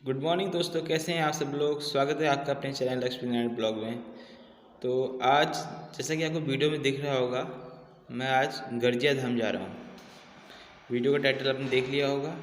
Good morning दोस्तों, कैसे हैं आप सब लोग। स्वागत है आपका अपने चैनल लक्ष्मी नारायण ब्लॉग में। तो आज जैसा कि आपको वीडियो में दिख रहा होगा, मैं आज गर्जिया धाम जा रहा हूँ। वीडियो का टाइटल आपने देख लिया होगा।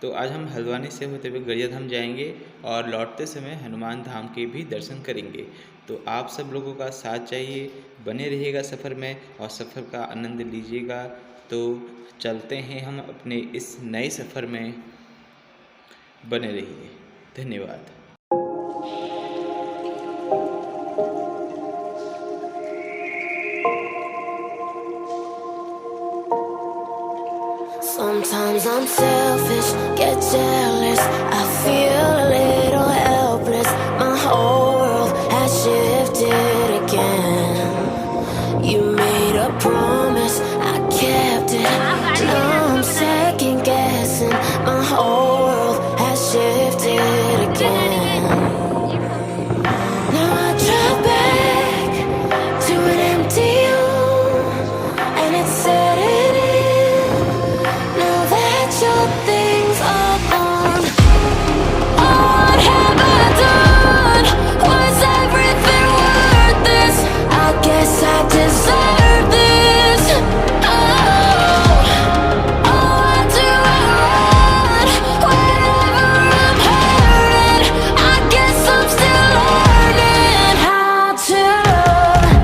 तो आज हम हल्द्वानी से होते हुए गर्जिया धाम जाएंगे और लौटते समय हनुमान धाम के भी दर्शन करेंगे। तो आप सब लोगों का साथ चाहिए, बने रहिएगा सफ़र में और सफ़र का आनंद लीजिएगा। तो चलते हैं हम अपने इस नए सफ़र में, बने रहिए। धन्यवाद। Sometimes I'm selfish, get jealous. I feel a little helpless. My whole world has shifted again. You made a promise, I kept it. Now I'm second guessing. My whole world has shifted again. Now I drive back to an empty room, and it's setting in. Now that your things are gone, what have I done? Was everything worth this? I guess I deserve this. I do run whenever I'm hurting. I guess I'm still learning how to love.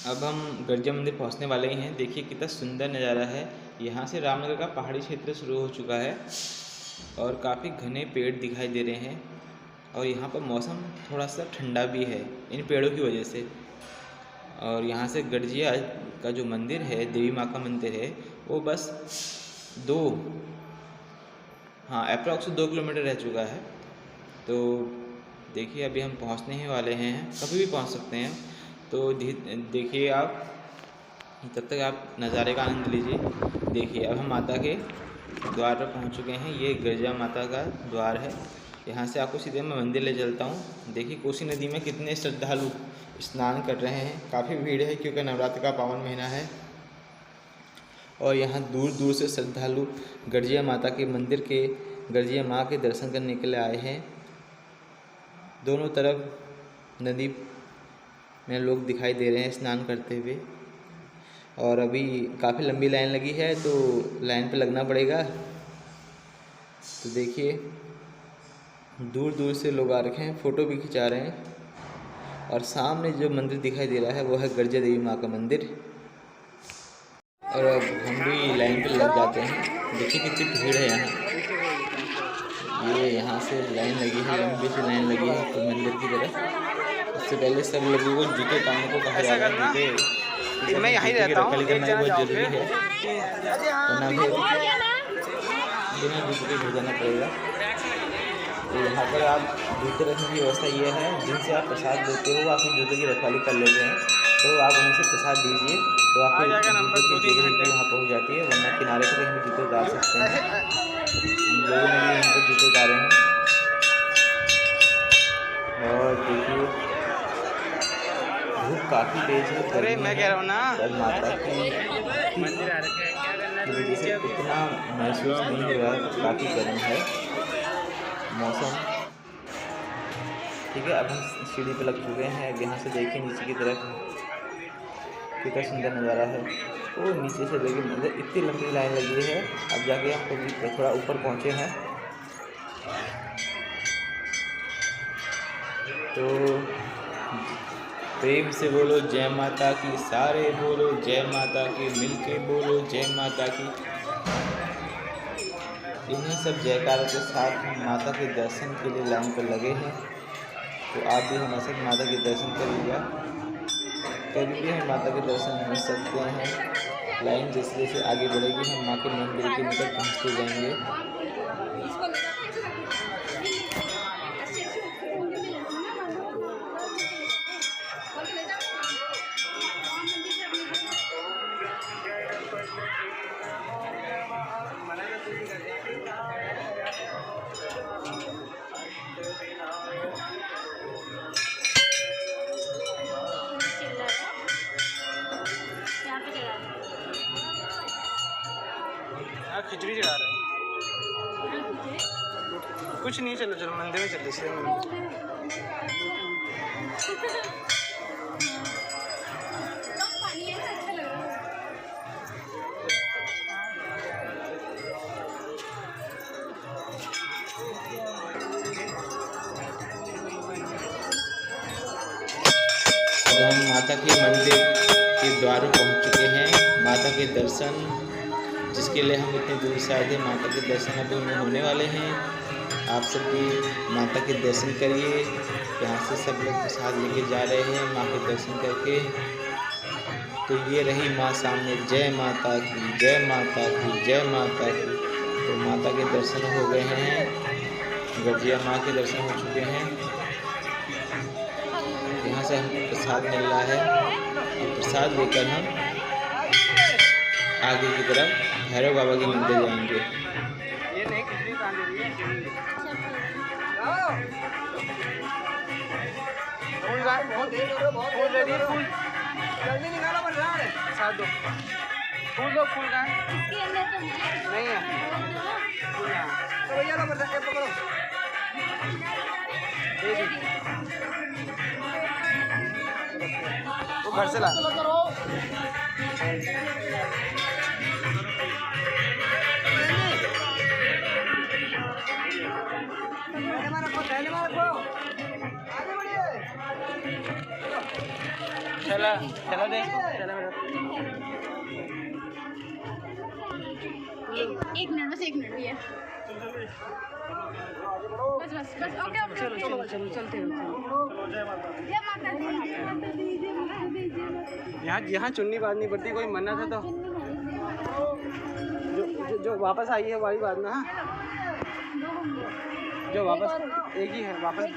अब हम गर्जिया मंदिर पहुंचने वाले ही हैं। देखिए कितना सुंदर नज़ारा है। यहाँ से रामनगर का पहाड़ी क्षेत्र शुरू हो चुका है और काफ़ी घने पेड़ दिखाई दे रहे हैं और यहाँ पर मौसम थोड़ा सा ठंडा भी है इन पेड़ों की वजह से। और यहाँ से गर्जिया का जो मंदिर है, देवी माँ का मंदिर है, वो बस अप्रॉक्स 2 किलोमीटर रह चुका है। तो देखिए अभी हम पहुँचने ही वाले हैं, कभी भी पहुँच सकते हैं। तो देखिए आप, तब तक आप नज़ारे का आनंद लीजिए। देखिए अब हम माता के द्वार पर पहुंच चुके हैं। ये गर्जिया माता का द्वार है। यहाँ से आपको सीधे मैं मंदिर ले चलता हूँ। देखिए कोसी नदी में कितने श्रद्धालु स्नान कर रहे हैं। काफ़ी भीड़ है क्योंकि नवरात्र का पावन महीना है और यहाँ दूर दूर से श्रद्धालु गर्जिया माता के मंदिर के, गर्जिया माँ के दर्शन करने के लिए आए हैं। दोनों तरफ नदी में लोग दिखाई दे रहे हैं स्नान करते हुए। और अभी काफ़ी लंबी लाइन लगी है, तो लाइन पे लगना पड़ेगा। तो देखिए दूर दूर से लोग आ रखे हैं, फ़ोटो भी खिंचा रहे हैं। और सामने जो मंदिर दिखाई दे रहा है वो है गर्जिया देवी माँ का मंदिर। और अब हम भी लाइन पे लग जाते हैं। देखिए कितनी भीड़ है यहाँ। ये यहाँ से लाइन लगी है, लंबी सी लाइन लगी है तो मंदिर की तरफ। उससे पहले सब लोगों को जूते उतारने को कहा जा रहा है। जूते मैं यहीं रहता हूँ, करना बहुत जरूरी है, वरना फिर बिना जूते के जाना पड़ेगा। तो यहाँ पर आप जूते रखने की व्यवस्था ये है, जिनसे आप प्रसाद लेते हो आपके जूते की रखवाली कर लेते हैं, तो आप उन्हें से प्रसाद दीजिए तो आपके जूते की देख रेख वहाँ पहुँच जाती है। वरना किनारे पर कहीं भी जूते उतार सकते हैं। हम लोगों ने भी यहाँ पर जूते उतारे हैं। और देखिए धूप काफ़ी तेज है। अरे मैं कह रहा हूँ ना, माता की वजह से इतना महसूस नहीं हो रहा है, काफ़ी गर्म है मौसम। ठीक है, अब हम सीढ़ी पे लग चुके हैं। अब यहाँ से देखिए नीचे की तरफ कितना सुंदर नज़ारा है। वो नीचे से देखिए मतलब इतनी लंबी लाइन लगी है। अब जाके हम थोड़ा ऊपर पहुँचे हैं तो प्रेम से बोलो जय माता की, सारे बोलो जय माता की, मिलके बोलो जय माता की। इन्हीं सब जयकारों के साथ हम माता के दर्शन के लिए लाइन पर लगे हैं। तो आप भी हमारे साथ माता के दर्शन करिएगा। कभी भी हम माता के दर्शन मिल सकते हैं। लाइन जैसे जैसे आगे बढ़ेगी हम माँ के मंदिर के निकट पहुँचते जाएंगे। खिचड़ी चढ़ा रहे हैं। कुछ नहीं, चलो चलो मंदिर में चले से अब हम माता के मंदिर के द्वार पर पहुंच चुके हैं। माता के दर्शन जिसके लिए हम इतने दूर से आए थे, माता के दर्शन अभी उन्हें होने वाले हैं। आप सब भी माता के दर्शन करिए। यहाँ से सब लोग प्रसाद लेके जा रहे हैं माँ के दर्शन करके। तो ये रही माँ सामने, जय माता की, जय माता की, जय माता की। तो माता के दर्शन हो गए हैं, गर्जिया माँ के दर्शन हो चुके हैं। यहाँ से हमको प्रसाद मिल रहा है और प्रसाद लेकर हम आगे की तरफ भैरव बाबा के मंदिर जाएंगे। ये नहीं खिचड़ी कहाँ दे रही है? फूल रेडी है, फूल जल्दी निकालो, बन रहा है साथ दो फूल, दो फूल का नहीं है फूल यहाँ तो भैया लो, बता पकड़ो वो घर से ला। चला चला दे, चला एक मिनट, बस एक मिनट भैया, बस बस बस ओके ओके, चलो चलो चलो चलते हो। जय माता दी, जय माता दी, जय माता दी, जय माता दी। यहाँ चुन्नी बांधनी पड़ती, कोई मन्नत है तो जो वापस आई है वही बात ना, जो वापस एक ही है, वापस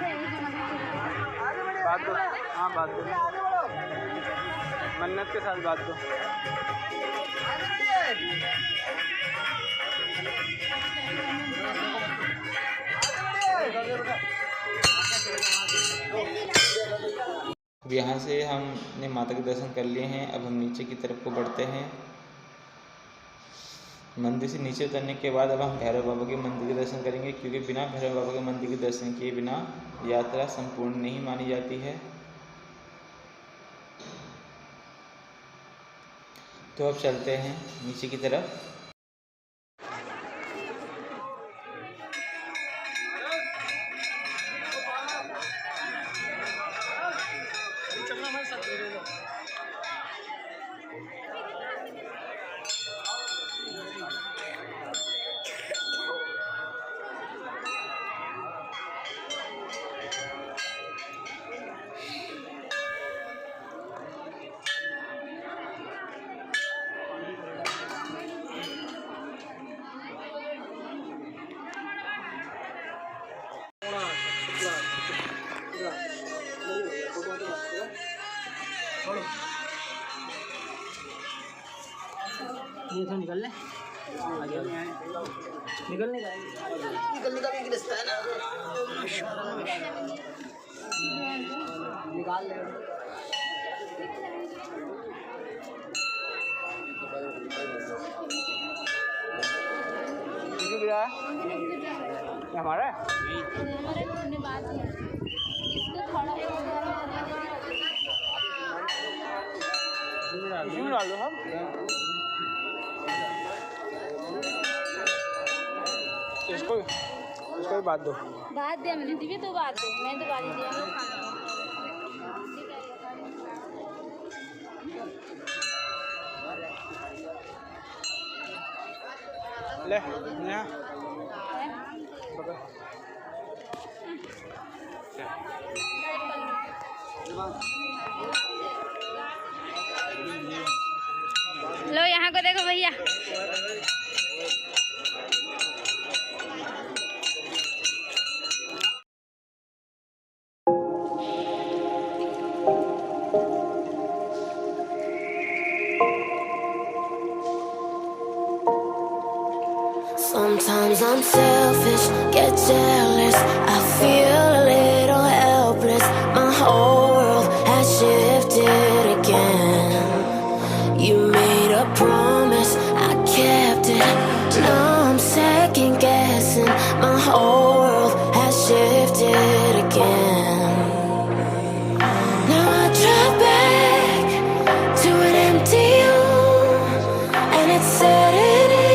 बात दो। हाँ बात दो, मन्नत के साथ बात दो। अब यहाँ से हमने माता के दर्शन कर लिए हैं। अब हम नीचे की तरफ को बढ़ते हैं। मंदिर से नीचे उतरने के बाद अब हम भैरव बाबा के मंदिर के दर्शन करेंगे, क्योंकि बिना भैरव बाबा के मंदिर के दर्शन किए बिना यात्रा संपूर्ण नहीं मानी जाती है। तो अब चलते हैं नीचे की तरफ। ये तो निकल ले निकलने का भी रास्ता है ना, निकाल ले। हमारा इसमें डाल दो हम। इसको भी बात दो। बात दे मैंने दिव्य तो बात दे, मैं तो बात दिया ले यहाँ लो, यहाँ को देखो भैया। Sometimes I'm selfish, get jealous. I feel a little helpless. My whole world has shifted again. You made a promise, I kept it. Now I'm second guessing. My whole world has shifted again. Now I drop back to an empty room, and it's setting in.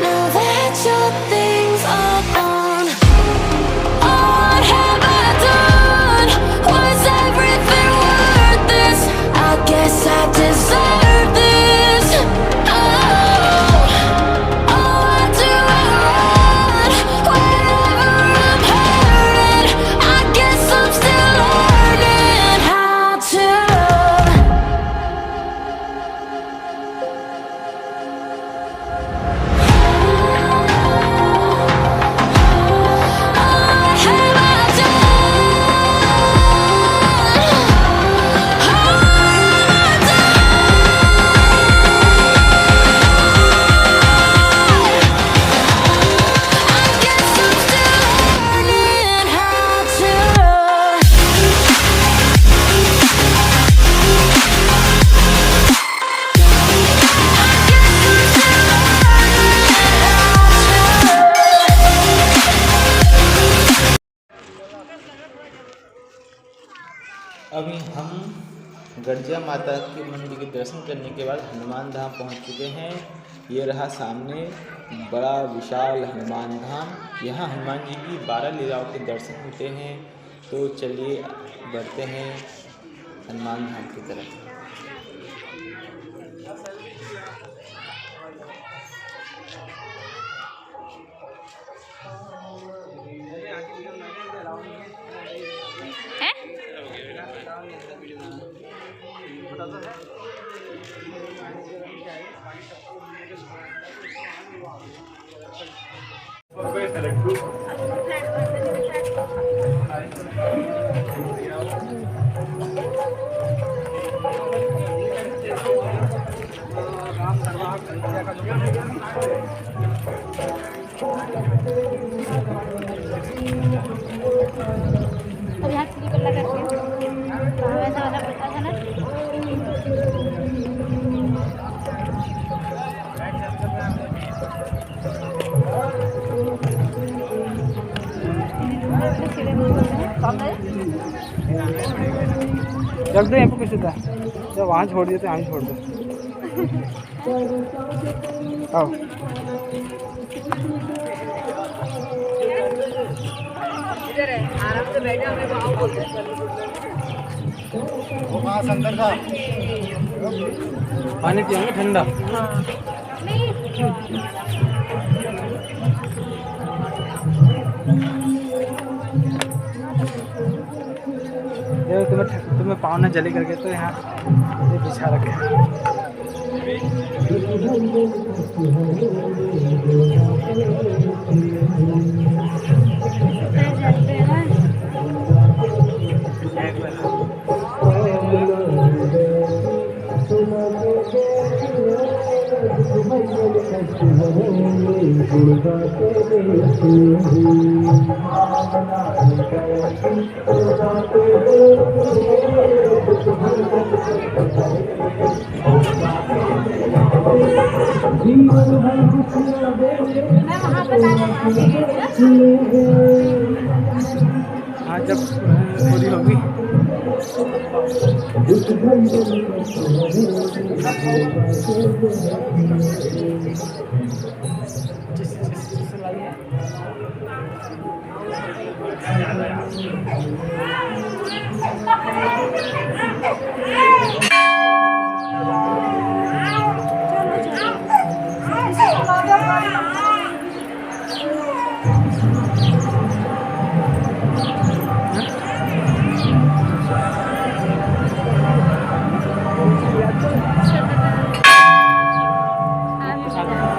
Now that your things are gone, what have I done? Was everything worth this? I guess I deserve this. Oh, why do I run whenever I'm hurting? I guess I'm still learning how to love. अभी हम गर्जिया माता के मंदिर के दर्शन करने के बाद हनुमान धाम पहुंच चुके हैं। ये रहा सामने बड़ा विशाल हनुमान धाम। यहाँ हनुमान जी की 12 लीलाओं के दर्शन होते हैं। तो चलिए बढ़ते हैं हनुमान धाम की तरफ। अब यहाँ स्लीपर लगा के वैसा वाला पता था ना। सीधे सामने रख दो यहाँ पे कुछ सीधा, जब वहाँ छोड़ दिए तो यहाँ छोड़ दो। आओ इधर है, आराम से बैठा हमें भाव बोलते हैं। पानी पिएंगे ठंडा। देखो तुम्हें पाँव न जली करके तो यहाँ ये बिछा रखे हैं। मैं वहाँ पे हाँ जब पूरी होगी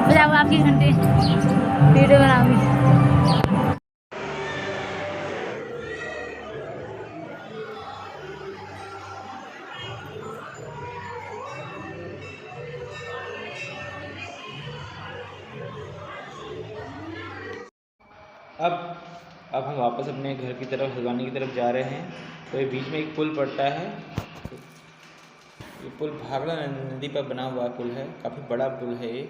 बजाओ आपकी घंटे वीडियो बनाऊंगी। अब हम वापस अपने घर की तरफ, हल्द्वानी की तरफ जा रहे हैं। तो ये बीच में एक पुल पड़ता है। ये पुल भाखड़ा नदी पर बना हुआ पुल है, काफ़ी बड़ा पुल है ये।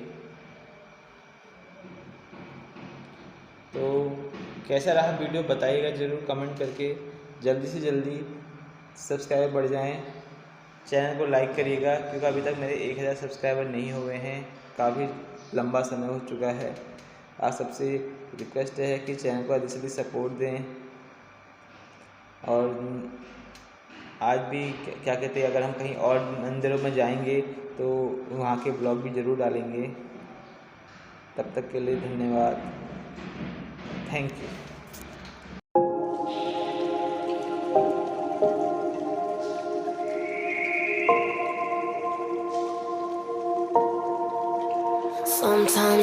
तो कैसा रहा वीडियो बताइएगा ज़रूर कमेंट करके। जल्दी से जल्दी सब्सक्राइबर बढ़ जाएं, चैनल को लाइक करिएगा क्योंकि अभी तक मेरे 1000 सब्सक्राइबर नहीं हुए हैं, काफ़ी लंबा समय हो चुका है। आप सबसे रिक्वेस्ट है कि चैनल को अधिक से अधिक सपोर्ट दें। और आज भी क्या कहते हैं, अगर हम कहीं और मंदिरों में जाएंगे तो वहाँ के ब्लॉग भी ज़रूर डालेंगे। तब तक के लिए धन्यवाद, थैंक यू। Sometimes